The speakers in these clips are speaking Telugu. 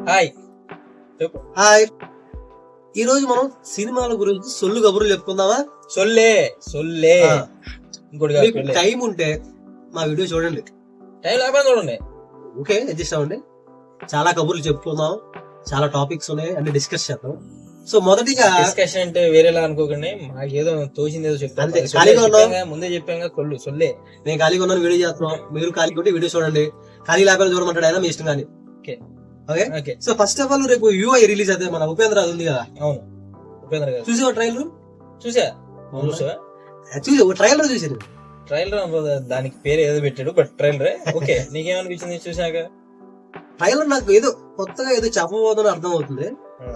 హాయ్ చెప్పు. హాయ్, ఈ రోజు మనం సినిమాల గురించి సొల్లు కబుర్లు చెప్పుకుందామా? సొల్లే సొల్లే ఆ, ఇంకోటి మీకు టైం ఉంటే మా వీడియో చూడండి. టైం లేకపోతే చూడండి. ఓకే, అడ్జస్ట్ అవ్వండి. చాలా కబుర్లు చెప్పుకుందాం, చాలా టాపిక్స్ ఉన్నాయి, అన్ని డిస్కస్ చేద్దాం. సో మొదటిగా డిస్కషన్ అంటే వేరేలా అనుకోకండి, మాకు ఏదో తోచింది ఏదో చెప్తాం. అంతే, ఖాళీగా ఉన్నాం. ముందే చెప్పాక కొల్లు సొల్లే. నేను ఖాళీగా ఉన్నాను, వీడియో చేస్తున్నాం. మీరు ఖాళీగా ఉంటే వీడియో చూడండి, ఖాళీ లేకపోతే చూడమంటాడు ఆయన, మీ ఇష్టం కానీ. Okay okay okay. So first of all రేపు యూఐ రిలీజ్ అయితే మన ఉపేంద్ర అది ఉంది కదా, అవును ఉపేంద్ర గారు చూసావా ట్రైలర్? చూసా ట్రైలర్ చూసాను. ట్రైలర్ దానికి పేరు ఏదో పెట్టాడు, బట్ ట్రైలరే. ఓకే, నీకేమనిపించింది చూసాక? ట్రైలర్ నాకు ఏదో కొత్తగా ఏదో చెప్పబోతుందని అర్థం అవుతుంది.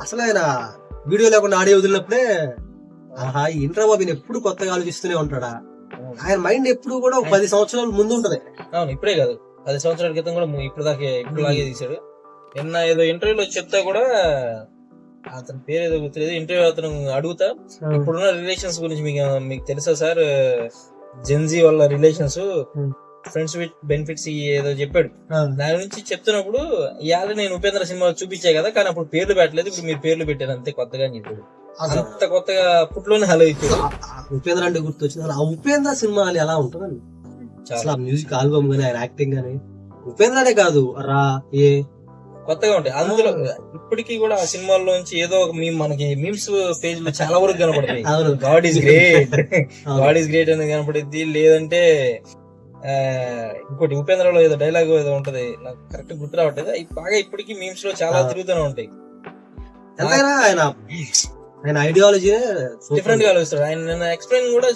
అసలు ఆయన వీడియో లేకుండా ఆడియో వదిలినప్పుడే ఆహా ఇంట్రా బాబు ఎప్పుడు కొత్తగా ఆలోచిస్తూనే ఉంటాడా, ఆయన మైండ్ ఎప్పుడు కూడా ఒక 10 సంవత్సరాల ముందు ఉంటది. అవును, ఇప్పుడే కాదు 10 సంవత్సరాల క్రితం కూడా ఇప్పుడు లాగే తీశాడు. నిన్న ఏదో ఇంటర్వ్యూలో చెప్తా కూడా అతని పేరు ఏదో గుర్తులేదు. ఇంటర్వ్యూ అతను అడుగుతా ఇప్పుడున్న రిలేషన్స్ గురించి మీకు తెలుసా సార్, జెన్జీ వాళ్ళ రిలేషన్స్, ఫ్రెండ్స్ విత్ బెనిఫిట్స్ ఏదో చెప్పాడు. దాని గురించి చెప్తున్నప్పుడు ఇవాళ నేను ఉపేంద్ర సినిమా చూపించా కదా, కానీ అప్పుడు పేర్లు పెట్టలేదు, ఇప్పుడు మీరు పేర్లు పెట్టారు అంతే కొత్తగా అని చెప్పాడు. అంత కొత్తగా అప్పట్లోనే హలో అయిపోయాడు. ఉపేంద్ర అంటే గుర్తొచ్చింది. అసలు ఆ ఉపేంద్ర సినిమా అని ఎలా ఉంటుందండి, అసలు ఆ మ్యూజిక్ ఆల్బమ్ గానీ ఆయన యాక్టింగ్ గానీ, ఉపేంద్రనే కాదు రా ఏ కొత్తగా ఉంటాయి. అందులో ఇప్పటికీ కూడా ఆ సినిమాల్లోంచి ఏదో ఒక మనకి మీమ్స్ పేజ్ లో చాలా వరకు కనపడతాయి. God is great, God is great అనేది కనపడుద్ది. లేదంటే ఇంకోటి ఉపేంద్రలో ఏదో డైలాగ్ ఏదో ఉంటది, నాకు కరెక్ట్ గుర్తు రావట్లేదు. బాగా ఇప్పటికీ మీమ్స్ లో చాలా తిరుగుతూనే ఉంటాయి. ఆయన ఐడియాలజీ డిఫరెంట్ గా ఆలోచిస్తాడు. ఆయన నిన్న ఎక్స్ప్లెయిన్ కూడా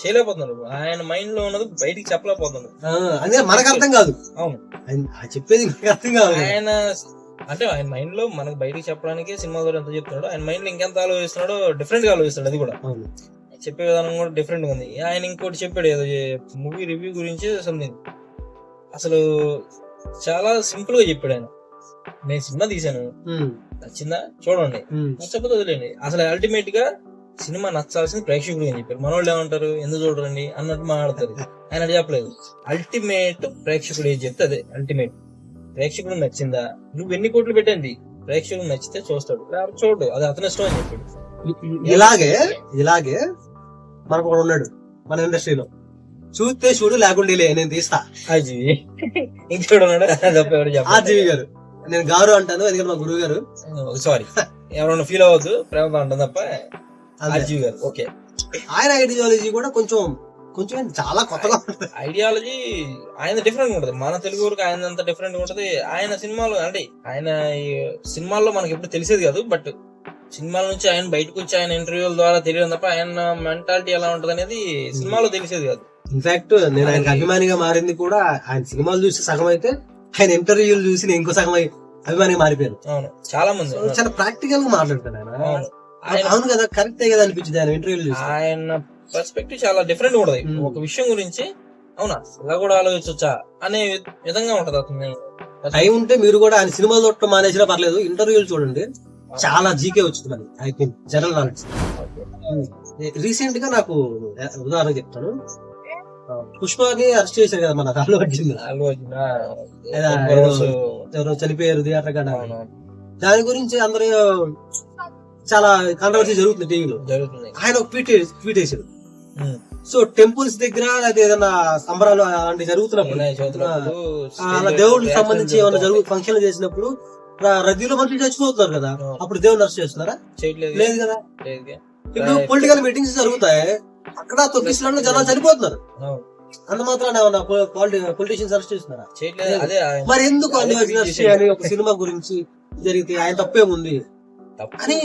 చేయలేకపోతున్నారు. ఆయన మైండ్ లో ఉన్నది బయటికి చెప్పలేకపోతున్నారు. అదే మనకు అర్థం కాదు. అవును, చెప్పేది అర్థం కాదు. ఆయన అంటే ఆయన మైండ్ లో మనకు బయటికి చెప్పడానికి సినిమా ద్వారా ఎంత చెప్తున్నాడు, ఆయన మైండ్ లో ఇంకెంత ఆలోచిస్తున్నాడో డిఫరెంట్ గా ఆలోచిస్తాడు. అది కూడా చెప్పే విధానం కూడా డిఫరెంట్ గా ఉంది. ఆయన ఇంకోటి చెప్పాడు ఏదో మూవీ రివ్యూ గురించి సంథింగ్, అసలు చాలా సింపుల్ గా చెప్పాడు ఆయన. నేను సినిమా తీశాను, నచ్చిందా చూడండి, నచ్చకపోతే వదిలేండి. అసలు అల్టిమేట్ గా సినిమా నచ్చాల్సింది ప్రేక్షకుడు అని చెప్పారు. మనోళ్ళు ఏమంటారు ఎందుకు చూడరండి అన్నట్టు మాట్లాడతారు. ఆయన చెప్పలేదు, అల్టిమేట్ ప్రేక్షకుడు ఏది చెప్తే అదే అల్టిమేట్. ప్రేక్షకుడు నచ్చిందా, నువ్వు ఎన్ని కోట్లు పెట్టండి, ప్రేక్షకుడు నచ్చితే చూస్తాడు, చూడు, అది అతని ఇష్టం అని చెప్పాడు. ఇలాగే మనకు ఒకడు ఉన్నాడు మన ఇండస్ట్రీలో, చూస్తే చూడు లేకుండా నేను తీస్తా. ఆర్జీవి ఇంకోటి ఉన్నాడు, ఆర్జీవి గారు. నేను గారు అంటాను ఎందుకంటే మా గురువు గారు. సారీ, ఎవరన్నా ఫీల్ అవ్వద్దు, ప్రేమ అంటాను తప్ప. ఆర్జీవి గారు ఓకే. ఆయన ఐడియాలజీ కూడా కొంచెం చాలా కొత్తగా ఉంటుంది. ఐడియాలజీ ఆయన డిఫరెంట్ ఉంటది. మన తెలుగు వరకు ఆయన అంత డిఫరెంట్ ఉంటది. ఆయన సినిమాలు అంటే ఆయన సినిమాల్లో మనకి ఎప్పుడు తెలిసేది కాదు, బట్ సినిమాల నుంచి ఆయన బయటకు వచ్చి ఆయన ఇంటర్వ్యూల ద్వారా తెలియదు తప్ప ఆయన మెంటాలిటీ ఎలా ఉంటది అనేది సినిమాలో తెలిసేది కాదు. ఇన్ఫాక్ట్ నేను ఆయనకి అభిమానిగా మారింది కూడా ఆయన సినిమాలు చూసి సగం అయితే, ఆయన ఇంటర్వ్యూలు చూసి నేను ఇంకో సగం అభిమానిగా మారిపోయాను. అవును, చాలా మంది చాలా ప్రాక్టికల్ గా మాట్లాడతాడు ఆయన. అవును కదా, కరెక్టే కదా అనిపించింది ఆయన ఇంటర్వ్యూలు చూసి. ఆయన పర్స్పెక్టివ్ చాలా డిఫరెంట్ ఉంటది. ఒక విషయం గురించి అవునా ఇలా కూడా ఆలోచించొచ్చా అనే విధంగా ఉంటది అతను. టైం ఉంటే మీరు కూడా ఆయన సినిమాలు చూడటం మానేసినా పర్లేదు, ఇంటర్వ్యూలు చూడండి, చాలా జీకే వచ్చింది మరి. I think general knowledge. Recent గా నాకు ఉదాహరణ చెప్తాను, పుష్పని అరెస్ట్ చేశారు కదా మన అల్లు అర్జున్. ఎవరో చనిపోయారు థియేటర్ కాడ. దాని గురించి అందరూ చాలా కాంట్రవర్సీ జరుగుతుంది టీవీలో. ఆయన ఒక ట్వీట్ వేసారు. సో టెంపుల్స్ దగ్గర లేదా ఏదైనా సంబరాలు అలాంటి జరుగుతున్నప్పుడు, అలా దేవుడికి సంబంధించి ఏమైనా ఫంక్షన్లు చేసినప్పుడు రద్దీలో మనుషులు చచ్చిపోతున్నారు కదా, అప్పుడు దేవుడిని అరెస్ట్ చేస్తున్నారా? లేదు కదా. ఇప్పుడు పొలిటికల్ మీటింగ్స్ జరుగుతాయి, అక్కడ తొక్కిసలాట్లో జనాలు చనిపోతున్నారు, అంత మాత్రాన పొలిటీషియన్స్ అరెస్ట్ చేస్తున్నారా? మరి ఎందుకు అని ఒక సినిమా గురించి జరిగితే ఆయన తప్పేముంది అని.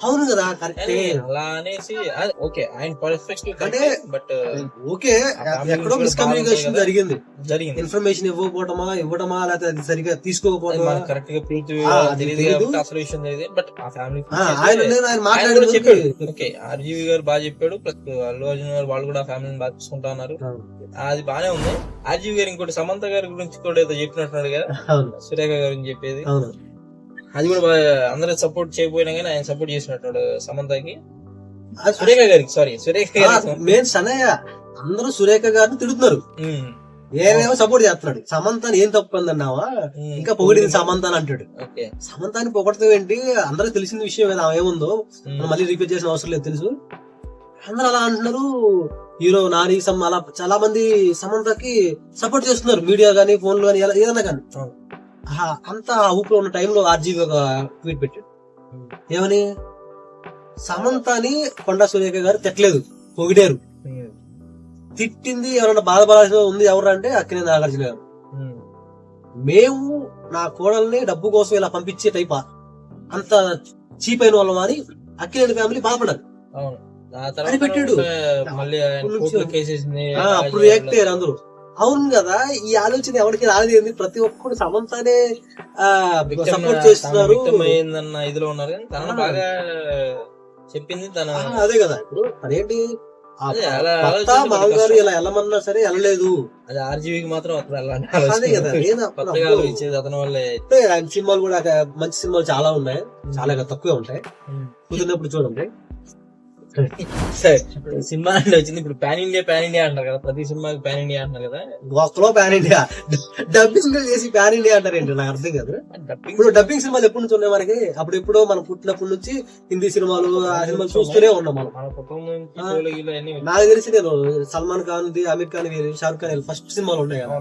అవును కదా, కరెక్టే. అలా అనేసి ఓకే ఆయన పర్స్పెక్టివ్ అంటే, బట్ ఓకే ఎక్కడో మిస్కమ్యూనికేషన్ జరిగింది. ఇన్ఫర్మేషన్ ఇవ్వకపోవటమా లేకపోతే అది సరిగా తీసుకోకపోవటమా కరెక్ట్ గా తెలియదు అసలు విషయం తెలియదు. బట్ ఆ ఫ్యామిలీ చెప్పాడు. ఓకే, ఆర్జీవి గారు బాగా చెప్పాడు, ప్లస్ అల్లు అర్జున్ గారు వాళ్ళు కూడా ఫ్యామిలీని బాగా చూసుకుంటా ఉన్నారు, అది బానే ఉంది. ఆర్జీవి గారు ఇంకోటి సమంత గారి గురించి కూడా ఏదో చెప్పినట్టున్నాడు కదా, సురేఖ గారి గురించి చెప్పేది, అది కూడా అందరూ సపోర్ట్ చేయకపోయినా కానీ ఆయన సపోర్ట్ చేసినట్టు సమంతకి. సురేఖ గారికి సారీ సురేఖ గారి అందరూ సురేఖ గారిని తిడుతున్నారు. ఏమేమో సపోర్ట్ చేస్తున్నాడు. సమంతాని ఏం తప్పుందన్నావా, ఇంకా పొగిడింది సమంతాని అంటాడు. సమంతాని పొగడతావు ఏంటి, అందరికి తెలిసిన విషయం కదా ఆమె ఏముందో, మనం మళ్ళీ రిపీట్ చేసిన అవసరం లేదు, తెలుసు. అందరూ అలా అంటున్నారు. హీరో నాని అలా చాలా మంది సమంతకి సపోర్ట్ చేస్తున్నారు, మీడియా గానీ ఫోన్ లో గానీ ఏదన్నా కానీ. అంతా ఊపిలో ఉన్న టైంలో ఆర్జీవి ఒక ట్వీట్ పెట్టాడు, ఏమని, సమంతాని కొండా సురేఖ గారు తిట్టలేదు, పొగిడారు. తిట్టింది ఎవరన్నా బాధపడాల్సి ఉంది ఎవరు అంటే అక్కినేని నాగార్జున గారు. మేము నా కోడల్ని డబ్బు కోసం ఇలా పంపించే టైపా, అంత చీప్ అయిన వాళ్ళం అని అక్కినేని ఫ్యామిలీ బాధపడారు అని పెట్టాడు. అప్పుడు రియాక్ట్ అయ్యారు అందరూ. అవును కదా, ఈ ఆలోచన ఎవరికి రాలేదు, ప్రతి ఒక్కరు సమంతానే సపోర్ట్ చేస్తున్నారు. ఇదిలో ఉన్నారు బాగా చెప్పింది తన. అదే కదా, ఇప్పుడు అదేంటి మామగారు ఇలా వెళ్ళమన్నా సరే వెళ్ళలేదు. అది ఆర్జీవికి మాత్రం అదే కదా, అతని వల్లే. ఆయన సినిమాలు కూడా మంచి సినిమాలు చాలా ఉన్నాయి, చాలా తక్కువే ఉంటాయి, కుదిరినప్పుడు చూడండి. సినిమా అంటే వచ్చింది ఇప్పుడు పాన్ ఇండియా అంటారు కదా, ప్రతి సినిమాకి పాన్ ఇండియా అంటారు కదా. ఒక్కలో పాన్ ఇండియా డబ్బింగ్ చేసి పాన్ ఇండియా అంటారు ఏంటి, నాకు అర్థం కాదు. ఇప్పుడు డబ్బింగ్ సినిమాలు ఎప్పటి నుంచి ఉన్నాయి మనకి, అప్పుడు ఎప్పుడో మనం పుట్టినప్పటి నుంచి హిందీ సినిమాలు ఆ సినిమాలు చూస్తూనే ఉన్నాం మనం. నాకు తెలిసి నేను సల్మాన్ ఖాన్ ది, అమీర్ ఖాన్, షారుఖ్ ఖాన్ ఫస్ట్ సినిమాలు ఉన్నాయి కదా,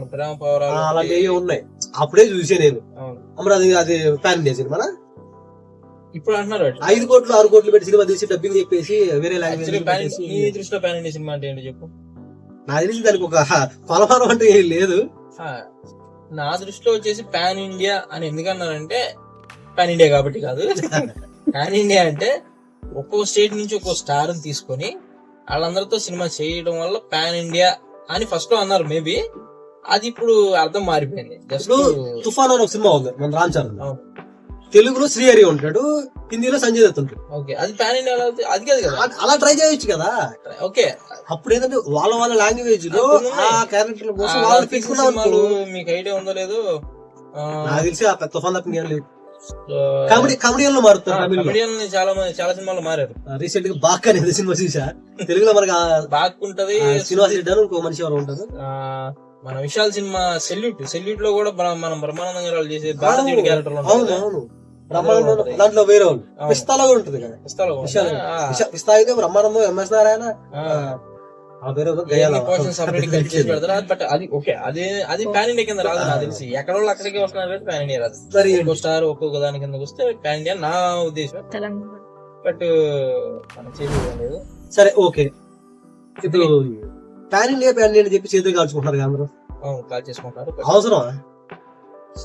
అలాంటివి ఉన్నాయి, అప్పుడే చూసే నేను. అప్పుడు అది పాన్ ఇండియా సినిమా. ఇప్పుడు అంటున్నారు 5 కోట్లు 6 కోట్లు పెట్టి సినిమా తీసి డబ్బింగ్ చెప్పేసి వేరే లాంగ్వేజ్. దృష్టిలో పాన్ ఇండియా సినిమా అంటే ఏంటో చెప్పు. నాకు తెలిసి దానికి ఒక కొలమానం అంటే ఏం లేదు. నా దృష్టిలో వచ్చేసి పాన్ ఇండియా అని ఎందుకన్నారంటే, పాన్ ఇండియా కాబట్టి కాదు. పాన్ ఇండియా అంటే ఒక్కో స్టేట్ నుంచి ఒక్కో స్టార్ తీసుకొని వాళ్ళందరితో సినిమా చేయడం వల్ల పాన్ ఇండియా అని ఫస్ట్ లో అన్నారు. మేబీ అది ఇప్పుడు అర్థం మారిపోయింది. జస్ట్ తుఫాన్ అని ఒక సినిమా ఉంది మన రామ్ చరణ్, తెలుగులో శ్రీహరి ఉంటాడు, హిందీలో సంజయ్ దత్ ఉంటాడు. ఓకే, అది పాన్ ఇండియా అది కాదు కదా, అలా ట్రై చేయొచ్చు కదా. ఓకే, అప్పుడు ఏంటంటే వాళ్ళ లాంగ్వేజ్ లో ఆ క్యారెక్టర్ కోసం వాళ్ళు పెట్టుకున్నారు. మీకు ఐడియా ఉందో లేదో నాకు తెలిసి ఆ తుఫాన్ తప్ప లేదు. కమెడియన్ మారుతారు, చాలా సినిమాలు మారారు. రీసెంట్ గా బాగా అనేది సినిమా చూసా, తెలుగులో మనకి బాగుంటది. శ్రీనివాస్ రెడ్డి అని ఇంకో మనిషి ఎవరు ఉంటారు. మన విశాల్ సినిమా సెల్యూట్ లో కూడా మనం బ్రహ్మానందంగా చేసే భారతీయుడి క్యారెక్టర్ దాంట్లో వేరే వాళ్ళు పిస్తాలో కూడా ఉంటుంది కదా, పిస్తా అయితే బ్రహ్మానందం, ఎంఎస్ నారాయణ, బట్ అది ఓకే, అది పాన్ ఇండియా కింద రాదు నాకు తెలిసి. ఎక్కడ వాళ్ళు అక్కడికి వస్తున్నారు, పాన్ ఇండియా రాదు. ఒక్కో స్టార్ ఒక్కొక్క దాని కింద వస్తే పాన్ ఇండియా నా ఉద్దేశం. బట్ మనం చేసేది లేదు. సరే ఓకే, ఇప్పుడు పాన్ ఇండియా అని చెప్పి చేతులు కాల్చుకుంటారు అందరూ, చేసుకుంటారు. అవసరం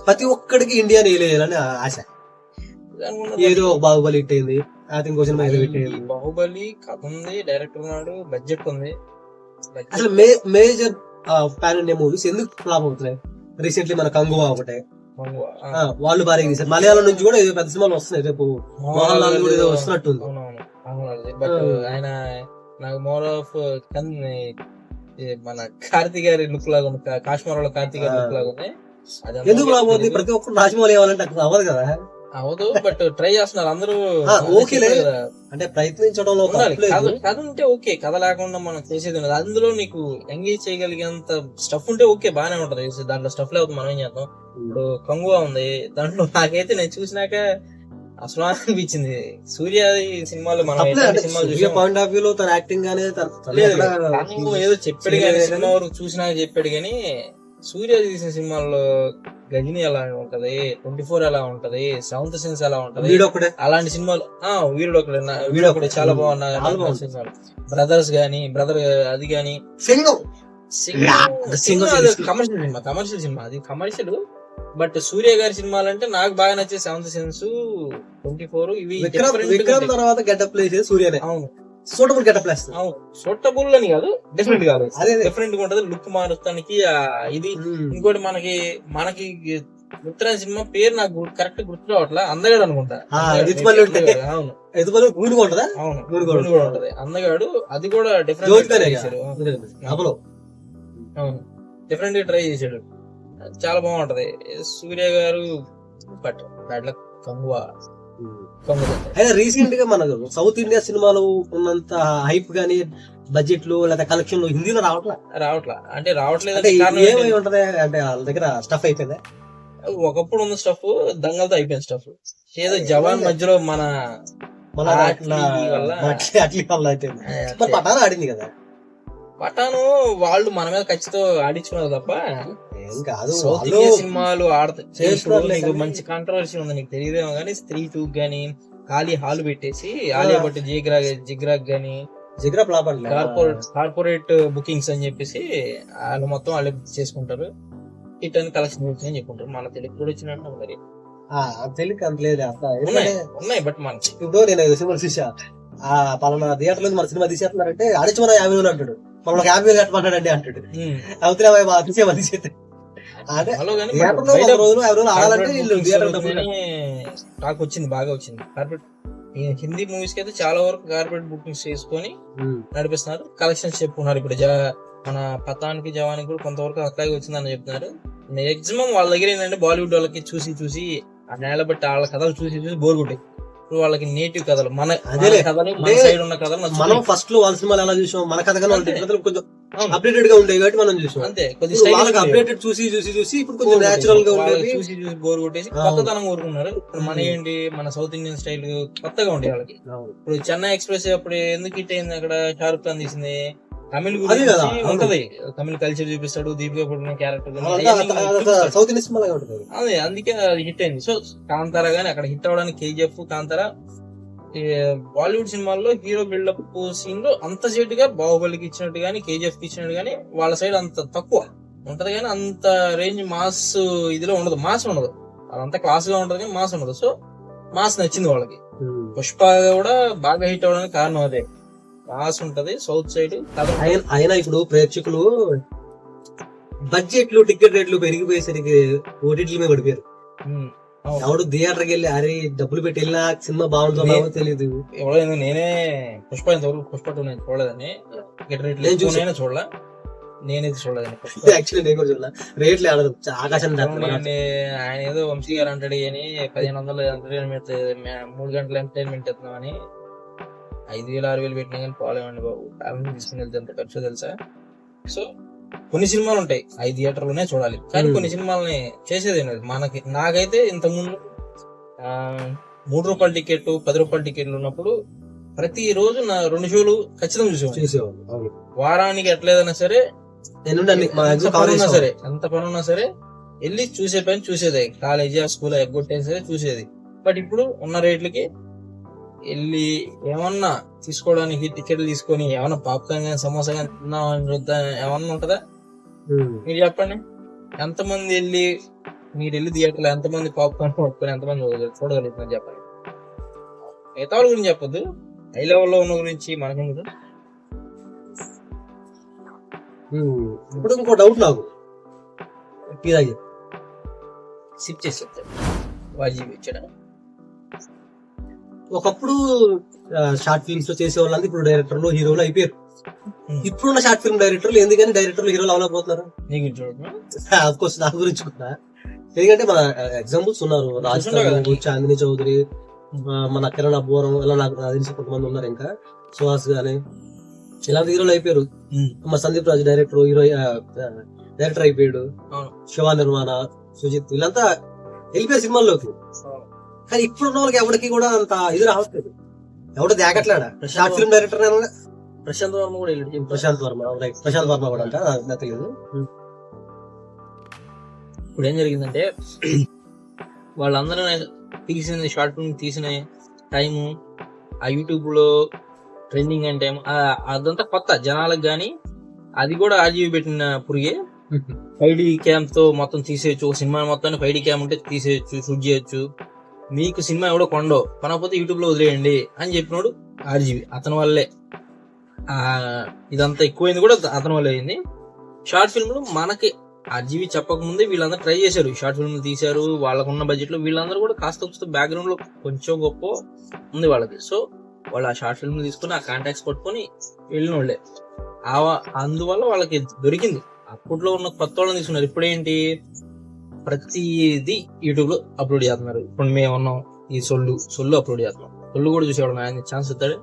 ప్రతి ఒక్కడికి ఇండియాని వేయాలని ఆశ. ఏదో ఒక బాహుబలి హిట్ అయింది, ఇంకో సినిమా ఏదో హిట్ అయింది. బాహుబలి కథ ఉంది, డైరెక్టర్ ఉన్నాడు, బడ్జెట్ ఉంది. అసలు మేజర్ పాన్ ఇండియా మూవీస్ ఎందుకు ఫ్లాప్ అవుతున్నాయి? రీసెంట్లీ మన కంగువా ఒకటే, వాళ్ళు భారీ తీశారు. మలయాళం నుంచి కూడా ఏదో పెద్ద సినిమాలు వస్తున్నాయి, రేపు మోహన్ లాల్ కూడా ఏదో వస్తున్నట్టుంది. బట్ ఆయన నాకు మోర్ ఆఫ్ మన కార్తీక్ గారి లుక్ లాగా ఉంది, కాశ్మీర్ లో కార్తీక్ గారి లుక్ లాగా ఉంది. ఎందుకు రాబోతుంది? ప్రతి ఒక్కరు రాజమౌళి అవ్వాలంటే అక్కడ అవ్వదు కదా. అవదు, బట్ ట్రై చేస్తున్నారు అందరూ. ఓకేలే, అంటే ప్రయత్నించడంలో కథ ఉంటే ఓకే, కథ లేకుండా మనం చేసేది ఉండదు. అందులో నీకు ఎంగేజ్ చేయగలిగేంత స్టఫ్ ఉంటే ఓకే, బానే ఉంటది. దాంట్లో స్టఫ్ లేకపోతే మనం ఏం చేద్దాం. ఇప్పుడు కంగువా ఉంది, దాంట్లో నాకైతే నేను చూసినాక అసలు అనిపించింది సూర్య సినిమాలో మనం పాయింట్ ఆఫ్ వ్యూ లో తన యాక్టింగ్ గానీ ఏదో చెప్పాడు కానీ సినిమా వరకు చూసినాక చెప్పాడు కానీ, సూర్య తీసిన సినిమాల్లో గజని ఎలా ఉంటది, 24 ఎలా ఉంటది, సెవెంత్ సెన్స్ ఎలా ఉంటది, అలాంటి సినిమాలు. వీడు ఒకటి చాలా బాగున్నాయి సినిమాలు. బ్రదర్స్ గానీ, బ్రదర్ అది గానీ, కమర్షియల్ సినిమా అది కమర్షియల్. బట్ సూర్య గారి సినిమాలు అంటే నాకు బాగా నచ్చే సెవెంత్ సెన్స్, 24 ఇవి. విక్రమ్ తర్వాత గెటప్ ప్లేస్ సూర్యనే. అవును, సూటబుల్ గెటప్ ప్లేస్. సూటబుల్ అని కాదు, డిఫరెంట్ కాదు, డిఫరెంట్ గా ఉంటది లుక్ మారుతానికి. ఇది ఇంకోటి మనకి ఉత్తరాయణ సినిమా పేరు నాకు కరెక్ట్ గుర్తు రావట్లా, అందగాడు అనుకుంటా. ఉంటది అందగాడు, అది కూడా డిఫరెంట్ డిఫరెంట్ గా ట్రై చేశాడు, చాలా బాగుంటది సూర్య గారు. బట్ కంగువా రీసెంట్ గా మనకు సౌత్ ఇండియా సినిమాలు ఉన్నంత హైప్ గానీ బడ్జెట్లు లేదా కలెక్షన్లు హిందీలో రావట్లా అంటే రావట్లేదు అంటే కారణం ఏమై ఏంటంటే, ఉంటది అంటే వాళ్ళ దగ్గర స్టఫ్ అయిపోయిందా? ఒకప్పుడు ఉన్న స్టఫ్ దంగలతో అయిపోయింది స్టఫ్. ఏదో జవాన్ మధ్యలో మన మన అట్లీ వల్ల అట్లీ వల్ల అయిపోయింది. ఆ, మరి అంతే. పఠాన్ ఆడింది కదా, పఠాను వాళ్ళు మన మీద ఖచ్చితో ఆడించుకున్నారు తప్ప ఏం కాదు సౌత్ వాళ్ళు ఇండియా సినిమాలు ఆడతాయి. చేస్తున్నారులే నీకు కానీ. మంచి కాంట్రవర్సీ ఉంది, నీకు తెలియదేమో కానీ స్త్రీ 2 గానీ ఖాళీ హాల్ పెట్టేసి ఆలియా భట్ జిగ్రాగ్ గానీ జిగ్రా ఫ్లాప్ అండి. కార్పొరేట్ బుకింగ్స్ అని చెప్పేసి వాళ్ళు మొత్తం వాళ్ళే బుక్ చేసుకుంటారు. హిట్ అని కలెక్షన్ అని చెప్పుకుంటారు. మన తెలుగు కూడా వచ్చినట్టు మరి తెలుగు అంత లేదు అట్లా. ఉన్నాయి బట్ మన ఇప్పుడు నేను సినిమా చూసా, ఆ పలానా థియేటర్ లో మన సినిమా తీసేస్తున్నారంటే అడిచి మన 50,000 అంటాడు, మనం 50,000 కట్టమంటాడండి అంటాడు. అవుతున్నా తీసే తీసేస్తే అదే హలో గానీ థియేటర్ లో 100 రోజులు 50 రోజులు ఆడాలంటే వీళ్ళు థియేటర్ డబ్బులు టాక్ వచ్చింది, బాగా వచ్చింది. కార్పొరేట్ హిందీ మూవీస్ కి అయితే చాలా వరకు కార్పొరేట్ బుకింగ్స్ చేసుకొని నడిపిస్తున్నారు, కలెక్షన్స్ చెప్పుకున్నారు. ఇప్పుడు మన పతానికి జవానికి కూడా కొంతవరకు అట్లాగే వచ్చిందని చెప్తున్నారు. మాక్సిమం వాళ్ళ దగ్గర ఏంటంటే బాలీవుడ్ వాళ్ళకి చూసి ఆ నేల బట్టి వాళ్ళ కథలు చూసి బోర్ కొట్టాయి. ఇప్పుడు వాళ్ళకి నేటివ్ కథలు మన కథలు మన సైడ్ ఉన్న కథలు మనం ఫస్ట్ లో వాళ్ళ సినిమాలు ఎలా చూసాం, మన కథ కొంచెం అప్డేటెడ్ గా ఉండేవి కాబట్టి మనం చూసాం. అంతే కొద్దిగా అప్డేటెడ్ చూసి ఇప్పుడు కొంచెం నేచురల్ గా ఉండేది చూసి బోర్ కొట్టేసి కొత్తదనం కోరుకున్నారు. ఇప్పుడు మన ఏంటి మన సౌత్ ఇండియన్ స్టైల్ కొత్తగా ఉండే వాళ్ళకి. ఇప్పుడు చెన్నై ఎక్స్ప్రెస్ అప్పుడు ఎందుకు హిట్ అయింది, అక్కడ షారుఖ్ ఖాన్ తీసింది, తమిళ గురించి ఉంటది, తమిళ కల్చర్ చూపిస్తాడు, దీపికా పడుకునే క్యారెక్టర్ సౌత్ ఇండియన్ సినిమా ఉంటుంది. అదే అందుకే అది హిట్ అయింది. సో కాంతారా గానీ అక్కడ హిట్ అవడానికి కేజీఎఫ్, కాంతారా, బాలీవుడ్ సినిమాల్లో హీరో బిల్డప్ సీన్ లో అంత సెట్ గా బాహుబలికి ఇచ్చినట్టు గానీ కేజీఎఫ్ కి ఇచ్చినట్టు గానీ వాళ్ళ సైడ్ అంత తక్కువ ఉంటది కానీ అంత రేంజ్ మాస్ ఇదిలో ఉండదు, మాస్ ఉండదు, అదంతా క్లాస్ గా ఉంటది కానీ మాస్ ఉండదు. సో మాస్ నచ్చింది వాళ్ళకి. పుష్ప కూడా బాగా హిట్ అవడానికి కారణం అదే, మాస్ ఉంటది సౌత్ సైడ్. అయినా ఇప్పుడు ప్రేక్షకులు బడ్జెట్లు టికెట్ రేట్లు పెరిగిపోయేసరికి ఓటీటీల మీద పడిపోయారు. ఎవడు థియేటర్కి వెళ్ళి అరే డబ్బులు పెట్టి వెళ్ళినా సినిమా బాగుంటుందో తెలియదు. ఎవడో నేనే పుష్ప ఇంతవరకు పుష్ప 2 నేను చూడలేదని, టికెట్ రేట్లు చూడలే, నేనైతే చూడలేదని. యాక్చువల్లీ నేను కూడా చూడలే, రేట్లు ఆకాశాన్ని ఆయన ఏదో వంశీ గారు అంటాడు అని 1500 ఎంటర్టైన్మెంట్ 3 గంటల ఎంటర్టైన్మెంట్ ఇస్తున్నామని 5,000 6,000 పెట్టినా కానీ పోలేమండి బాబు. ఫ్యామిలీ తీసుకుని వెళ్తే ఎంత ఖర్చు తెలుసా. సో కొన్ని సినిమాలు ఉంటాయి 5 థియేటర్లోనే చూడాలి, కానీ కొన్ని సినిమాలని చేసేది మనకి. నాకైతే ఇంత ముందు 3 రూపాయల టికెట్ 10 రూపాయల టికెట్లు ఉన్నప్పుడు ప్రతి రోజు నా 2 షోలు ఖచ్చితంగా చూసేవాళ్ళు. వారానికి ఎట్లేదన్నా సరే ఎంత పని ఉన్నా సరే వెళ్ళి చూసే పని చూసేది, కాలేజీ స్కూల్ ఎగ్గొట్టేసి సరే చూసేది. బట్ ఇప్పుడు ఉన్న రేట్లకి వెళ్ళి ఏమన్నా తీసుకోవడానికి టికెట్లు తీసుకొని ఏమన్నా పాప్కార్న్ కానీ సమోసా కానీ తిందామని చూద్దాం ఏమన్నా ఉంటదా? మీరు చెప్పండి, ఎంతమంది వెళ్ళి మీరు వెళ్ళి థియేటర్లో ఎంతమంది పాప్కార్న్ పట్టుకొని ఎంతమంది చూడగలుగుతున్నారు చెప్పండి. మిగతా వాళ్ళ గురించి చెప్పొద్దు, హై లెవెల్లో ఉన్న గురించి మనకేం కదా. ఇప్పుడు ఇంకో డౌట్ నాకు, సిప్ చేసి చెప్తాడు వాజీబీ వచ్చాడా. ఒకప్పుడు షార్ట్ ఫిల్మ్స్ లో చేసే వాళ్ళంతా ఇప్పుడు డైరెక్టర్లు హీరోలు అయిపోయారు. ఇప్పుడున్న షార్ట్ ఫిల్మ్ డైరెక్టర్లు ఎందుకని డైరెక్టర్లు హీరోలు అవ్వలేకపోతున్నారు? నీ గురించి చూడటం అఫ్కోర్స్ నా గురించి కూడా, ఎందుకంటే మన ఎగ్జాంపుల్స్ ఉన్నారు, రాజ్ తరుణ్, చాందిని చౌదరి, మన కిరణ్ అబ్బోరం, ఇలా నాకు తెలిసి కొంతమంది ఉన్నారు, ఇంకా సుహాస్ గాని ఇలాంటి హీరోలు అయిపోయారు. మా సందీప్ రాజు డైరెక్టర్ అయిపోయాడు, శివ నిర్మాణ, సుజిత్ వీళ్ళంతా వెళ్ళిపోయారు సినిమాల్లోకి. కానీ ఇప్పుడున్న వాళ్ళకి ఎవరికి కూడా అంత ఇది రావట్లేదు, ఎవడో దేకట్లాడా short film director. Prasanth Varma కూడా వెళ్ళాడు. ప్రశాంత్ వర్మ కూడా అంట నాకు తెలియదు. ఇప్పుడు ఏం జరిగిందంటే వాళ్ళందరూ తీసిన షార్ట్ ఫిల్మ్ తీసిన టైము, ఆ యూట్యూబ్ లో ట్రెండింగ్ అండ్ టైం అదంతా కొత్త జనాలకు. గానీ అది కూడా ఆర్జీవీ పెట్టిన పురిగే. 5D క్యామ్ తో మొత్తం తీసేయచ్చు, ఒక సినిమా మొత్తాన్ని 5D క్యామ్ ఉంటే తీసేయచ్చు, షూట్ చేయొచ్చు. మీకు సినిమా ఎవడో కొనకపోతే యూట్యూబ్ లో వదిలేయండి అని చెప్పినోడు ఆర్జీవీ. అతని వల్లే ఇదంతా ఎక్కువైంది కూడా అతని వల్ల అయింది. షార్ట్ ఫిల్మ్లు మనకి ఆర్జీవీ చెప్పకముందే వీళ్ళందరూ ట్రై చేశారు, షార్ట్ ఫిల్మ్లు తీశారు. వాళ్ళకున్న బడ్జెట్ లో వీళ్ళందరూ కూడా కాస్త బ్యాక్గ్రౌండ్ లో కొంచెం గొప్ప ఉంది వాళ్ళకి. సో వాళ్ళు ఆ షార్ట్ ఫిల్మ్ తీసుకుని ఆ కాంటాక్ట్స్ పట్టుకొని వెళ్ళిన వాళ్ళే. అందువల్ల వాళ్ళకి దొరికింది. అప్పట్లో ఉన్న కొత్త వాళ్ళని తీసుకున్నారు. ఇప్పుడేంటి ప్రతిదీ యూట్యూబ్ లో అప్లోడ్ చేస్తున్నారు. ఇప్పుడు మేము ఉన్నాం, ఈ సొల్లు అప్లోడ్ చేస్తున్నాం. ఒళ్ళు కూడా చూసేవాడు ఆయన ఛాన్స్ ఇస్తాడు,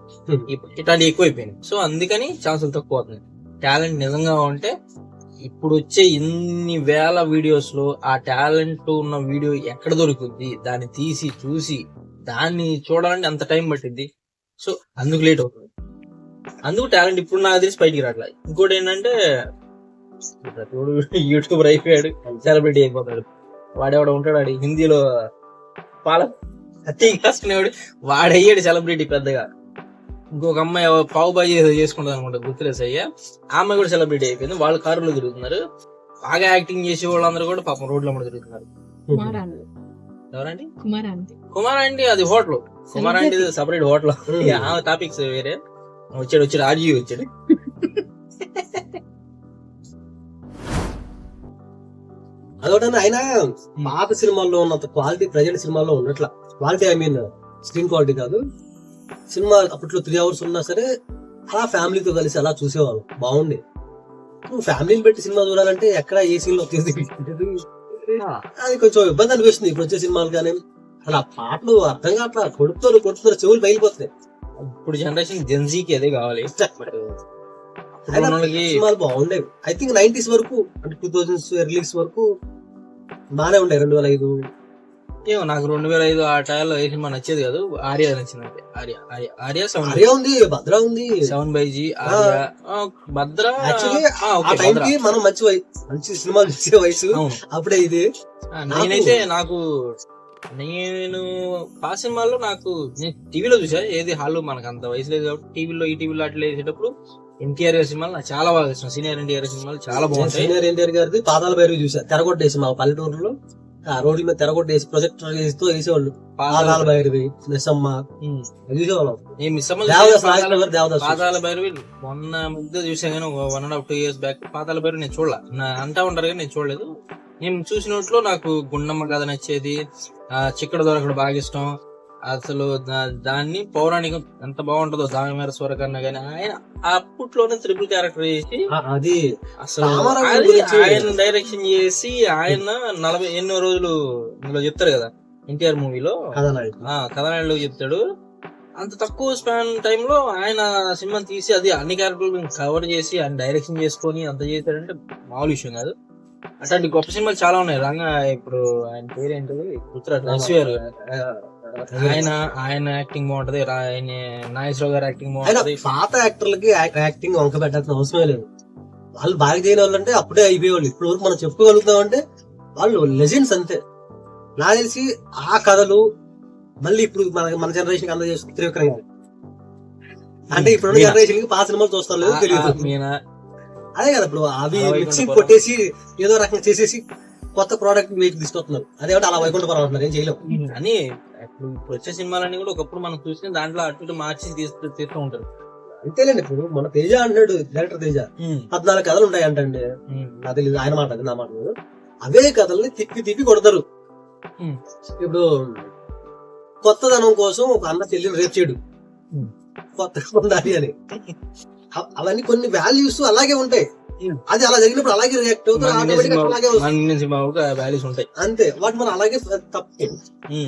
ఇట్లాంటి ఎక్కువైపోయింది. సో అందుకని ఛాన్సులు తక్కువ అవుతుంది. టాలెంట్ నిజంగా ఉంటే ఇప్పుడు వచ్చే ఇన్ని వేల వీడియోస్ లో ఆ టాలెంట్ ఉన్న వీడియో ఎక్కడ దొరుకుతుంది, దాన్ని తీసి చూసి దాన్ని చూడాలంటే అంత టైం పట్టింది. సో అందుకు లేట్ అవుతుంది. అందుకు టాలెంట్ ఇప్పుడు నాకు తెలిసి బయటికి రావట్లే. ఇంకోటి ఏంటంటే యూట్యూబర్ అయిపోయాడు, సెలబ్రిటీ అయిపోతాడు. వాడెవడ ఉంటాడు, వాడి హిందీలో పాల అతి కాసుకునేవాడు, వాడయ్యాడు సెలబ్రిటీ పెద్దగా. ఇంకొక అమ్మాయి పావు బాజీ ఏదో చేసుకుంటుంది అనమాట, గుర్తులేదు అయ్యా. ఆ అమ్మాయి కూడా సెలబ్రిటీ అయిపోయింది. వాళ్ళు కారులో తిరుగుతున్నారు. బాగా యాక్టింగ్ చేసే వాళ్ళందరూ కూడా పాపం రోడ్ల మీద తిరుగుతున్నారు. ఎవరండి? కుమార్ ఆంటీ అది hotel. Kumar aunty separate hotel. ఆ టాపిక్స్ వేరే. వచ్చాడు ఆర్జీ వచ్చాడు. అదొకటి ఆయన పాత సినిమాల్లో ఉన్నంత క్వాలిటీ ప్రజెంట్ సినిమాల్లో ఉన్నట్ల quality, I mean screen quality కాదు. సినిమా అప్పట్లో 3 hours ఉన్నా సరే అలా ఫ్యామిలీతో కలిసి అలా చూసేవాళ్ళు, బాగుండే. నువ్వు ఫ్యామిలీని పెట్టి సినిమా చూడాలంటే ఎక్కడ ఏ సీన్ లో వచ్చేది అది కొంచెం ఇబ్బంది అనిపిస్తుంది. ఇప్పుడు వచ్చే సినిమాలు కానీ అలా పాటలు అర్థం కావట్లా, కొడుతున్నారు చెవులు బయలుపోతున్నాయి. ఇప్పుడు జనరేషన్ జెన్జీకి అదే కావాలి. సినిమాలు బాగుండేవి. ఐ థింక్ 90s వరకు, అంటే 2000s ఎర్లీస్ వరకు బానే ఉండే. 2005 ఏమో నాకు 2005 ఆ టైంలో ఏ సినిమా నచ్చేది కాదు. ఆర్య నచ్చింది. ఆర్య ఉంది, భద్ర ఉంది, 7/G, ఆర్య, భద్ర. ఆ టైంకి మనం మంచి సినిమాలు చూసే వయసు అప్పుడే ఇది. నేనైతే నేను ఆ సినిమాల్లో నేను టీవీలో చూసా, ఏది హాల్లో మనకు అంత వయసు లేదు కాబట్టి ఈ టీవీలో అట్లా వేసేటప్పుడు ఎన్టీఆర్ గారి సినిమాలు నాకు చాలా బాగా ఇష్టం. సీనియర్ ఎన్టీఆర్ సినిమాలు చాలా బాగుంటాయి. సీనియర్ ఎన్టీఆర్ గారిది పాతాళ భైరవి చూసా, తెరగొట్టేసి మా పల్లెటూరులో ఆ రోడ్ల మీద తెరగొట్టేసి ప్రొజెక్టర్ వేసేవాళ్ళు. పాతాళ భైరవి, మిస్సమ్మ చూసేవాళ్ళం. పాతాళ భైరవి మొన్న ముద్ద చూసా కానీ 1.5-2 years బ్యాక్. పాతాళ భైరవి నేను చూడలే, అంటా ఉంటారు కానీ నేను చూడలేదు. నేను చూసినట్లో నాకు గుండమ్మ కథ నచ్చేది, చిక్కడ దొరకడం బాగా ఇష్టం. అసలు దాన్ని పౌరాణికం ఎంత బాగుంటుందో, దామిమేర సూరకర్ణ గాని ఆయన అప్పట్లోనే ట్రిపుల్ క్యారెక్టర్ చేసి అది అసలు ఆయన డైరెక్షన్ చేసి ఆయన 40 ఎన్నో రోజులు ఇందులో చెప్తారు కదా ఎన్టీఆర్ మూవీలో కథనాయుడులో చెప్తాడు. అంత తక్కువ స్పాన్ టైంలో ఆయన సినిమా తీసి అది అన్ని క్యారెక్టర్లు కవర్ చేసి ఆయన డైరెక్షన్ చేసుకొని అంత చేశాడంటే మామూలు విషయం కాదు. అట్లాంటి గొప్ప సినిమాలు చాలా ఉన్నాయి. ఇప్పుడు ఆయన పేరేంటది గుర్తురాదు, ఎన్టీఆర్ ఆయన యాక్టింగ్ బాగుంటది, ఆయన నాగేశ్వరరావు గారు యాక్టింగ్ బాగుంటది. పాత యాక్టర్లకి యాక్టింగ్ వంక పెట్టాల్సిన అవసరమే లేదు. వాళ్ళు బాగా చేయని వాళ్ళు అంటే అప్పుడే అయిపోయేవాళ్ళు. ఇప్పుడు వరకు మనం చెప్పుకోగలుగుతాం అంటే వాళ్ళు లెజెండ్స్ అంతే. నాకు తెలిసి ఆ కథలు మళ్ళీ ఇప్పుడు మన జనరేషన్ కి అందజేస్తుంది త్రివిక్రమ్ గారు. అంటే ఇప్పుడు జనరేషన్ కి పాత సినిమాలు చూస్తారు లేదు తెలియదు. అదే కదా ఇప్పుడు అవి మిక్సింగ్ కొట్టేసి ఏదో రకంగా చేసేసి కొత్త ప్రోడక్ట్ మీకు తీసుకొస్తున్నారు. అదే అలా వైకుంఠపురం అంటున్నారు, ఏం చేయలేము అని. ఇప్పుడు వచ్చే సినిమాలన్నీ కూడా ఒకప్పుడు మనం చూసిన దాంట్లో అటు మార్చి తీస్తూ ఉంటారు. అంతేలేండి. ఇప్పుడు మన తేజ అంటాడు, డైరెక్టర్ తేజ 14 కథలు ఉంటాయి అంటండి. నాకు తెలియదు, ఆయన మాట అది, నా మాట లేదు. అవే కథల్ని తిప్పి కొడతారు. ఇప్పుడు కొత్తదనం కోసం ఒక అన్న చెల్లిని రేపు చేయడు, కొత్తగా ఉండాలి అని. అవన్నీ కొన్ని వాల్యూస్ అలాగే ఉంటాయి. అది అలా జరిగినప్పుడు అలాగే రియాక్ట్ అవుతారు, అంతే. వాటి మనం అలాగే తప్పు.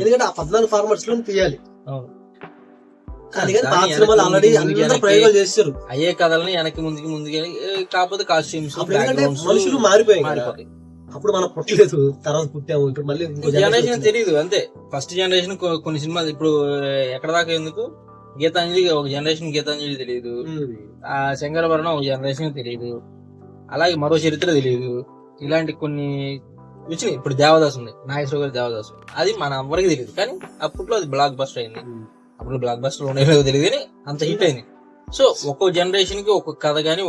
ఎందుకంటే ఆ 14 ఫార్మాట్స్ లో తీయాలి. ఆల్రెడీ అందరూ ప్రయోగాలు చేస్తారు. అయ్యే కథలని వెనక్కి ముందుకి కాకపోతే కాస్ట్యూమ్స్, మనుషులు మారిపోయాయి. అప్పుడు మనం పుట్టలేదు, తర్వాత పుట్టాము. ఇప్పుడు మళ్ళీ జనరేషన్ తెలియదు అంతే. ఫస్ట్ జనరేషన్ కొన్ని సినిమాలు ఇప్పుడు ఎక్కడ దాకా ఎందుకు, గీతాంజలి ఒక జనరేషన్ గీతాంజలి తెలియదు, ఆ శంకరభరణం ఒక జనరేషన్ తెలియదు, అలాగే మరో చరిత్ర తెలియదు. ఇలాంటి కొన్ని వచ్చినాయి. ఇప్పుడు దేవదాస్ ఉంది, నాగేశ్వర గారి దేవదాస్, అది మన ఎవరికి తెలియదు. కానీ అప్పట్లో అది బ్లాక్ బస్టర్ అయింది. అప్పుడు బ్లాక్ బస్టర్ ఉండేది తెలియదు కానీ అంత హిట్ అయింది. సో ఒక్కో జనరేషన్ కి ఒక్కొక్క కథ గానీ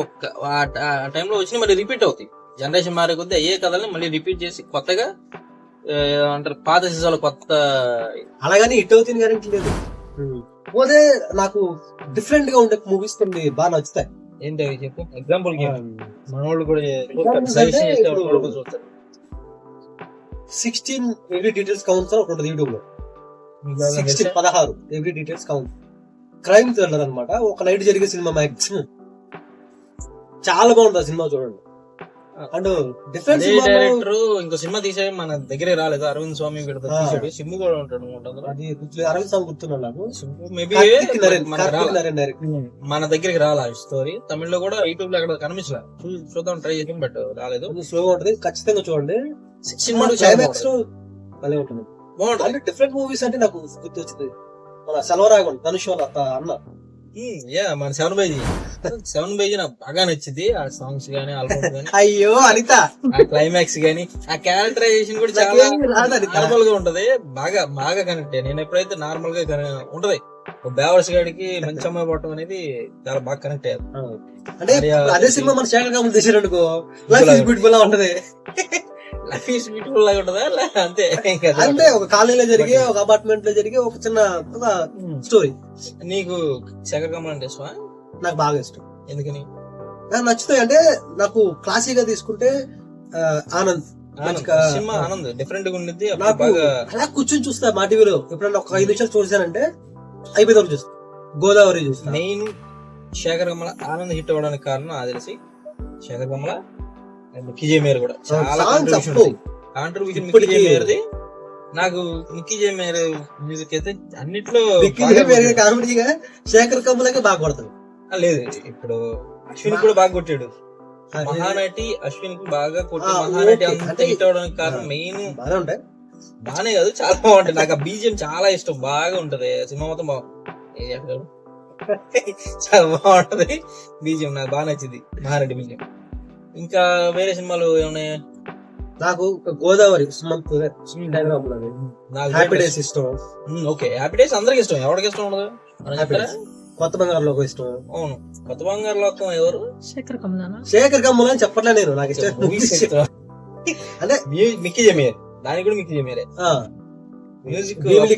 ఆ టైంలో వచ్చిన మళ్ళీ రిపీట్ అవుతాయి. జనరేషన్ మారే కొద్దీ అయ్యే కథల్ని మళ్ళీ రిపీట్ చేసి కొత్తగా అంటారు, పాత సీసాలు కొత్త అలాగని హిట్ అవుతుంది గ్యారెంటీ లేదు. పోతే నాకు డిఫరెంట్ గా ఉండే మూవీస్ కొన్ని బాగా నచ్చుతాయి. ఏంటి చెప్పు ఎగ్జాంపుల్. మనోళ్ళు కూడా 16 ఎవ్రీ డీటెయిల్స్ కౌంట్స్ ఒకటి ఉంటుంది యూట్యూబ్ లో. 16 every details count. Crime thriller అనమాట. ఒక నైట్ జరిగే సినిమా, మ్యాక్సిమం చాలా బాగుంటుంది సినిమా, చూడండి. అండ్ డిఫరెంట్ డైరెక్టర్ ఇంకో సినిమా తీసే మన దగ్గరే రాలేదు, అరవింద్ స్వామి వీడితో తీసాడు, సింబు కూడా ఉంటాడు అనుకుంటా. అది అరవింద్ స్వామి గుర్తున్నాడు నాకు. మేబీ మన దగ్గరికి రాలా స్టోరీ. తమిళ్లో కూడా యూట్యూబ్ లో అక్కడ కనిపించలే, చూద్దాం ట్రై చేసాం బట్ రాలేదు. స్లోగా ఉంటది, ఖచ్చితంగా చూడండి. సినిమా క్లైమాక్స్ భలే ఉంటుంది, బాగుంటుంది. డిఫరెంట్ మూవీస్ అంటే నాకు గుర్తొచ్చింది మన సెల్వరాగన్ ధనుష్ అన్న. మన సెవెన్ బైజీ నాకు బాగా నచ్చింది. ఆ సాంగ్స్ గానీ, ఆల్బమ్ గానీ, అయ్యో అనిత ఆ క్లైమాక్స్ గానీ, ఆ క్యారెక్టరైజేషన్ కూడా చాలా నార్మల్ గా ఉంటది. బాగా బాగా కనెక్ట్. నేను ఎప్పుడైతే నార్మల్ గా ఉంటది, బేవర్స్ గాడికి మంచి అమ్మాయి పడటం అనేది చాలా బాగా కనెక్ట్ అయ్యారు. అంటే అదే సినిమా మన శేఖర్ కమల్ తీసాడు అనుకో, లైఫ్ ఈజ్ బ్యూటిఫుల్ లా ఉంటది. లైఫ్ ఈజ్ బ్యూటిఫుల్ లాగా ఉంటదా అంతే. అంటే ఒక కాలనీలో జరిగే, ఒక అపార్ట్మెంట్ లో జరిగే ఒక చిన్న స్టోరీ. నీకు శేఖర్ కమల్ అంటే ఇష్టమా? నాకు బాగా ఇష్టం. ఎందుకని? నాకు నచ్చుతాయి అంటే, నాకు క్లాసీగా తీసుకుంటే ఆనంద్ సినిమా ఆనంద్ డిఫరెంట్ గా ఉండిద్ది. నాకు అలా కూర్చొని చూస్తా మా టీవీలో. ఎప్పుడన్నా ఒక 5 నిమిషాలు చూసానంటే అయిపోయిన వరకు చూస్తా. గోదావరి చూస్తా. మెయిన్ శేఖర్ కమల ఆనంద్ హిట్ అవ్వడానికి కారణం నాకు తెలిసి శేఖర్ కమల, మిక్కీ జే మేయర్ కూడా చాలా కాంట్రిబ్యూషన్. మిక్కీ జే మేయర్ది నాకు, మిక్కీ జే మేయర్ మ్యూజిక్ అయితే అన్నిట్లో కామెడీగా శేఖర్ కమలకి బాగా కొడతాడు. లేదు ఇప్పుడు అశ్విన్ కూడా బాగా కొట్టాడు. మహానటి అశ్విన్ కు బాగా కొట్టి మహానటి అంత హిట్ అవడానికి కారణం మెయిన్ బాగా ఉంటాయి. బానే కాదు, చాలా బాగుంటది. నాకు ఆ బీజిఎం చాలా ఇష్టం, బాగా ఉంటది. సినిమా మొత్తం బాగుంది, చాలా బాగుంటది బీజిఎం. నాకు బాగా నచ్చింది మహానటి బీజిఎం. ఇంకా వేరే సినిమాలు ఏమన్నాయి? నాకు గోదావరి హ్యాపీ డేస్ ఇష్టం. ఓకే, హ్యాపీ డేస్ అందరికి ఇష్టం, ఎవరికి ఇష్టం ఉండదు? కొత్త బంగారు లోకం ఇష్టం. అవును, కొత్త బంగారు లోకం ఎవరు? శేఖర్ కమల్. శేఖర్ కమల్ అని చెప్పట్లే నేను, నాకు ఇష్టం. అంటే మిక్కీ జే మేయర్, దానికి కూడా మిక్కీ జే మేయరే. మ్యూజిక్ భీమిలి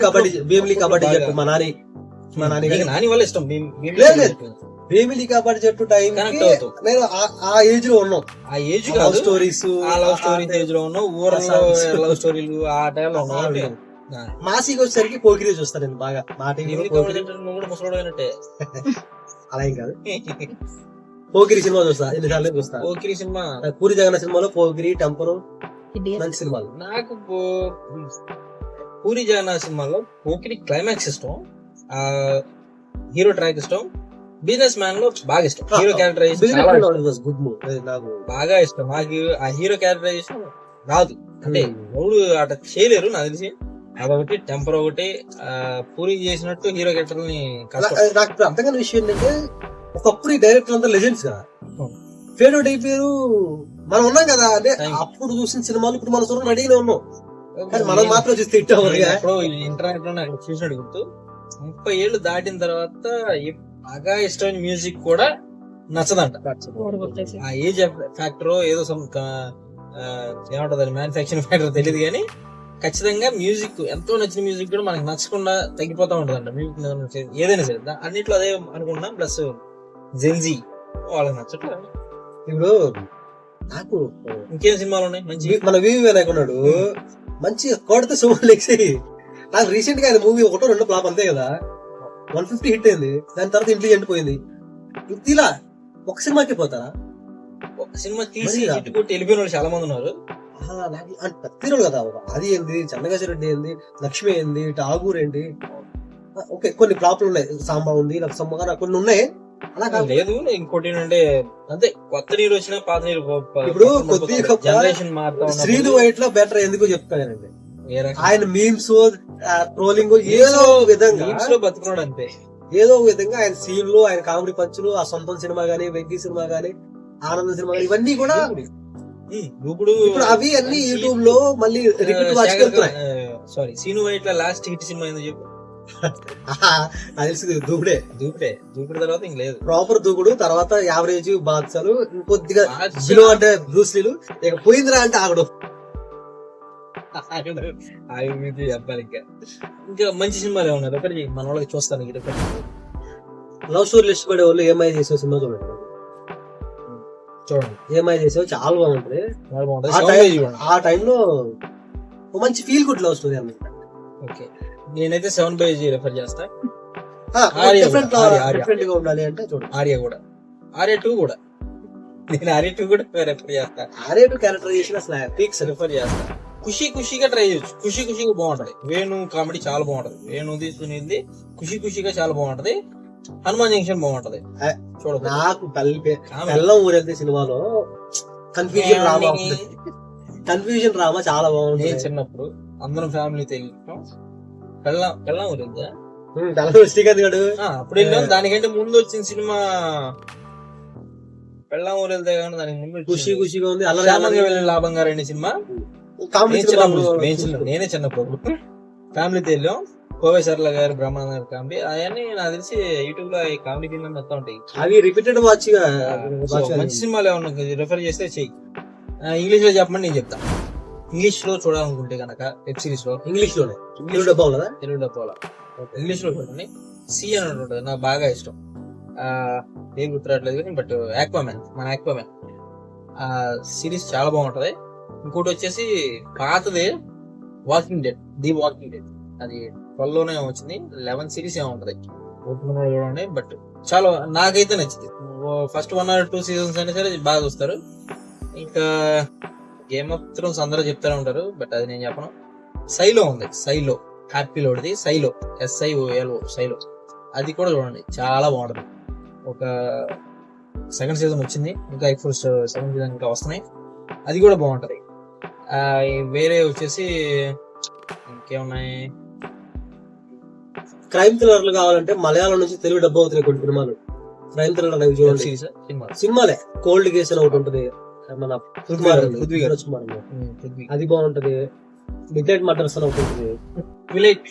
కబడ్డీ జట్టు మా నాని వల్ల ఇష్టం. భీమిలి కబడ్డీ జట్టు టైం నేను ఆ ఏజ్ లో ఉన్నాం. ఆ age love stories, love stories age లో ఉన్నాం. ఊరలో లవ్ స్టోరీలు ఆ టైంలో ఉన్నాం. మాసికి వచ్చేసరికి పోకిరి చూస్తాను నేను బాగా. మా టీవీ కూడా ముసలోడు అయినట్టే. అలా ఏం కాదు, పోకిరి సినిమా చూస్తా, ఎన్నిసార్లు చూస్తా. పోకిరి సినిమా, పూరి జగన్ సినిమాలో పోకిరి, టెంపరు మంచి సినిమాలు. నాకు పూరి జగన్నాథ్ సినిమాలో పోకిరి క్లైమాక్స్ ఇష్టం, ఆ హీరో ట్రాక్ ఇష్టం, బిజినెస్ మ్యాన్ లో బాగా ఇష్టం. హీరో క్యారెక్టరైజేషన్ నాకు బాగా ఇష్టం. నాకు ఆ హీరో క్యారెక్టరైజేషన్ రాదు, అంటే ఎవరు అట్లా చేయలేరు నాకు తెలిసి. అదొకటి, టెంపర్ ఒకటి, పూరి చేసినట్టు హీరో క్యారెక్టర్ ని నాకు అర్థం కాని విషయం ఏంటంటే, ఒకప్పుడు ఈ డైరెక్టర్ అంతా లెజెండ్స్ కదా, ఫేడ్ అవుట్ అయిపోయారు. మనం ఉన్నాం కదా, అంటే అప్పుడు చూసిన సినిమాలు ఇప్పుడు మన చూడడం రెడీగా ఉన్నాం, కానీ మనం మాత్రం చూస్తే ఇంటర్నెట్ లో నాకు చూసినట్టు గుర్తు, 30 ఏళ్ళు దాటిన తర్వాత బాగా ఇష్టమైన మ్యూజిక్ కూడా నచ్చదంట. ఆ ఏజ్ ఫ్యాక్టర్ ఏదో ఏమంటది, మ్యానుఫాక్చరింగ్ ఫ్యాక్టర్ తెలియదు, కానీ ఖచ్చితంగా మ్యూజిక్ ఎంతో నచ్చిన మ్యూజిక్ కూడా మనకి నచ్చకుండా తగ్గిపోతా ఉంటదంట. మ్యూజిక్ ఏదైనా సరే అన్నిట్లో అదే అనుకుంటున్నాం. ప్లస్ జెన్జీ వాళ్ళకి నచ్చట్లేదు. ఇప్పుడు నాకు ఇంకేం సినిమాలు ఉన్నాయి మంచి? మన వివి వినాయక్ ఉన్నాడు, మంచి కొడితే సుమన్ లెక్సీ. నాకు రీసెంట్ గా మూవీ 1-2 ఫ్లాప్ అంతే కదా, 150 హిట్ అయింది. దాని తర్వాత ఇంటెలిజెంట్ పోయింది. ఇలా ఒక సినిమాకి పోతారా? ఒక సినిమా తీసి హిట్ కొట్టి వెళ్ళిపోయిన వాళ్ళు చాలా మంది ఉన్నారు. తీరు కదా, అది ఏంది, చెన్నకేశ్వరరెడ్డి ఏంది, లక్ష్మి ఏంది, ఠాగూర్ ఏంటి, ఓకే కొన్ని ఫ్లాప్లు ఉన్నాయి. సాంబా ఉంది, లక్ష్మగా కొన్ని ఉన్నాయి. అలా లేదు, ఇంకోటి ఏంటంటే అంతే, కొత్త నీరు వచ్చినా పాత నీరు ఇప్పుడు కొద్దిగా జనరేషన్ మారుతా. శ్రీను వైట్ లో బెటర్ ఎందుకు చెప్తానండి, ఆయన మీమ్స్ ట్రోలింగ్ ఏదో విధంగా బతుకున్నాడు అంతే. ఏదో విధంగా ఆయన సీన్లు, ఆయన కామెడీ పంచులు, ఆ సొంతం సినిమా గానీ, వెంకీ సినిమా గానీ, ఆనంద సినిమా గానీ, ఇవన్నీ కూడా ఇప్పుడు అవి అన్ని యూట్యూబ్ లో మళ్ళీ రిపీట్ వాచ్ వెళ్తున్నాయి. Sorry, Seenu Vaitla last hit cinema ఏందో చెప్పు. అది దూకుడే. దూకుడు తర్వాత ఇంక లేదు. ప్రాపర్ దూకుడు తర్వాత యావరేజ్ బాక్సాలు, ఇంకొద్దిగా బిలో అంటే బ్రూస్లీలు, ఇక పోయిందిరా అంటే ఆగడు. చెప్పాలి ఇంకా మంచి సినిమాలు ఏమన్నారు ఒకటి మన వాళ్ళకి చూస్తాను. లవ్ స్టోరీ ఇష్టపడే వాళ్ళు ఏమై చేసే సినిమా చూడండి. ఏమై చేసావు చాలా బాగుంటది. ఆ టైంలో మంచి ఫీల్ గుడ్ లవ్ స్టోరీ అన్నమాట. ఓకే, నేనైతే 7/G రెఫర్ చేస్తా. డిఫరెంట్ గా ఉండాలి అంటే చూడండి. ఆర్య 2 కూడా నేను అరిటు కూడా రెఫర్ చేస్తా, ఆరేటు క్యారెక్టరైజేషన్ అసలు పీక్స్. రెఫర్ చేస్తా. ఖుషిగా ట్రై చేయొచ్చు, ఖుషిగా బాగుంటది. వేణు కామెడీ చాలా బాగుంటది, వేణుది సునీల్ది ఖుషిగా చాలా బాగుంటది. హనుమాన్ జంక్షన్ బాగుంటది చూడ. నాకు బెల్లం ఊరెళ్తే సినిమాలో కన్ఫ్యూజన్ రామా చాలా బాగుంది. నేను చిన్నప్పుడు అందరం ఫ్యామిలీతో వెళ్ళాం. పెళ్ళం ఊరిందా శ్రీకాంత్ గారు అప్పుడు వెళ్ళాం. దానికంటే ముందు వచ్చిన సినిమా పెళ్ళం ఊరు వెళ్తే కానీ దానికి ముందు ఖుషిగా ఉంది. క్షేమంగా వెళ్ళిన లాభంగా రెండు సినిమా నేనే చిన్నప్పుడు ఫ్యామిలీతో వెళ్ళాం. కోవే సర్ల గారు, బ్రహ్మానంద గారు కామెడీ అవన్నీ నాకు తెలిసి యూట్యూబ్ లో కామెడీ ఫిల్మ్ మొత్తం ఉంటాయి. అవి రిపీటెడ్ వాచ్ మంచి సినిమాలు ఏమన్నా రెఫర్ చేస్తే చెయ్యి. ఇంగ్లీష్ లో చెప్పమని నేను చెప్తా. ఇంగ్లీష్ లో చూడాలనుకుంటే కనుక వెబ్ సిరీస్ లో ఇంగ్లీష్ లోనే, తెలుగు డబ్బా ఇంగ్లీష్ లో చూడండి. సి అని ఉంటుంది, నాకు బాగా ఇష్టం. ఏం గుర్తురాట్లేదు కానీ బట్ మన ఆక్వామ్యాన్ ఆ సిరీస్ చాలా బాగుంటది. ఇంకోటి వచ్చేసి పాతదే Walking Dead, the Walking Dead. అది 12 లోనే వచ్చింది, 11 సిరీస్ ఏమో ఉంటది. చూడండి బట్ చాలా నాకైతే నచ్చింది. ఫస్ట్ 1 or 2 సీజన్స్ అయినా సరే బాగా చూస్తారు. ఇంకా గేమ్ ఆఫ్ థ్రోన్స్ అందరూ చెప్తానే ఉంటారు బట్ అది నేను చెప్పను. సైలో ఉంది, సైలో హ్యాపీలోడిది, సైలో SIOLO సైలో. అది కూడా చూడండి చాలా బాగుంటది. ఒక సెకండ్ సీజన్ వచ్చింది, ఇంకా సెకండ్ సీజన్ ఇంకా వస్తున్నాయి. అది కూడా బాగుంటది. వేరే వచ్చేసి ఇంకేమున్నాయి, క్రైమ్ థ్రిల్లర్లు కావాలంటే మలయాళం నుంచి తెలుగు డబ్బు అవుతున్నాయి కొన్ని సినిమాలు. క్రైమ్ థ్రిల్లర్ అనేవి చూడండి, సినిమాలే. కోల్డ్ కేస్ అని ఒకటి ఉంటది, మన పృథ్వీ గారు, అది బాగుంటది. మిడ్ నైట్ మర్డర్స్ అని ఒకటి ఉంటుంది. విలేట్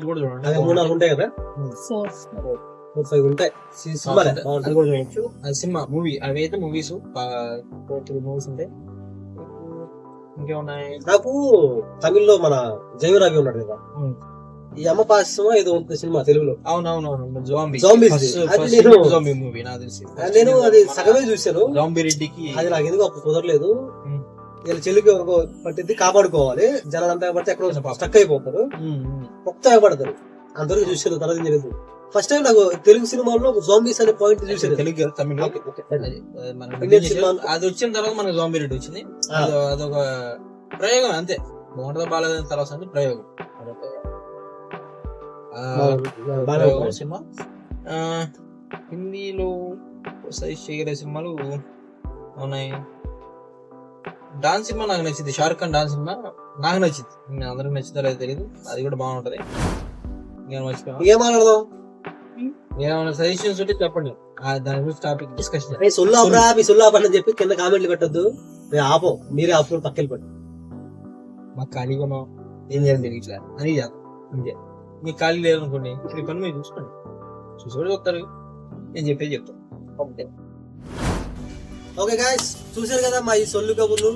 కూడా చూడండి, అది 3-4 ఉంటాయి కదా, 4-5 ఉంటాయి సినిమాలే. అది కూడా చూడొచ్చు. అది సినిమా మూవీ, అవి అయితే మూవీస్ 4-3 మూవీస్ ఉంటాయి. ఇంకేమున్నాయి, నాకు తమిళ్లో మన జయవరాగి ఉన్నాడు కదా, ఈ అమ్మ పాశం ఏదో ఉంటుంది సినిమా తెలుగులో. అవునవునవును, మూవీ నాకు తెలిసి నేను అది సగమే చూశాను. జాంబీ రెడ్డికి అది నాకు ఎందుకు అప్పుడు కుదరలేదు. వీళ్ళ చెల్లికి పట్టింది, కాపాడుకోవాలి. జనాలంతా పడితే ఎక్కడో స్టక్ అయిపోతారు, మొత్తం అయిపడతారు. అందరూ చూసారు, తర్వాత తెలియదు. ఫస్ట్ టైం నాకు తెలుగు సినిమాల్లో జాంబీస్ అనే పాయింట్ చూసాను. తెలుగు తమిళ అది వచ్చిన తర్వాత మనకు జాంబీ రెడ్డి వచ్చింది. అదొక ప్రయోగం అంతే, బాగుంటుందో బాగాలేదని తర్వాత ప్రయోగం. సినిమా హిందీలో సైజ్ చేయగలిగే సినిమాలు ఉన్నాయి. డాన్స్ సినిమా నాకు నచ్చింది, షారుఖ్ ఖాన్ డాన్స్ సినిమా నాకు నచ్చింది. అందరికి నచ్చిందో లేదో తెలియదు, అది కూడా బాగుంటది. ఏమైనా సజెషన్స్ ఉంటే చెప్పండి, దాని గురించి టాపిక్ డిస్కషన్. అని చెప్పి కింద కామెంట్లు పెట్టద్దు, ఆపం, మీరే ఆపు, పక్కన పడి. మాకు ఖాళీగా ఏం చేయాలి తెలియట్లే అని చేద్దాం అంతే. మీకు ఖాళీ లేదనుకోండి, ఈ పని మీరు చూసుకోండి, చూసి కూడా చూస్తారు, నేను చెప్పేది చెప్తాను. ఓకే గాయ్స్, చూసారు కదా మా ఈ సొల్లు కబుర్లు.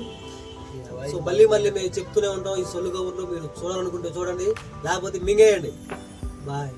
సో మళ్ళీ మేము చెప్తూనే ఉంటాం, ఈ సొల్లు కబుర్లు మీరు చూడాలనుకుంటే చూడండి, లేకపోతే మింగేయండి. బాయ్.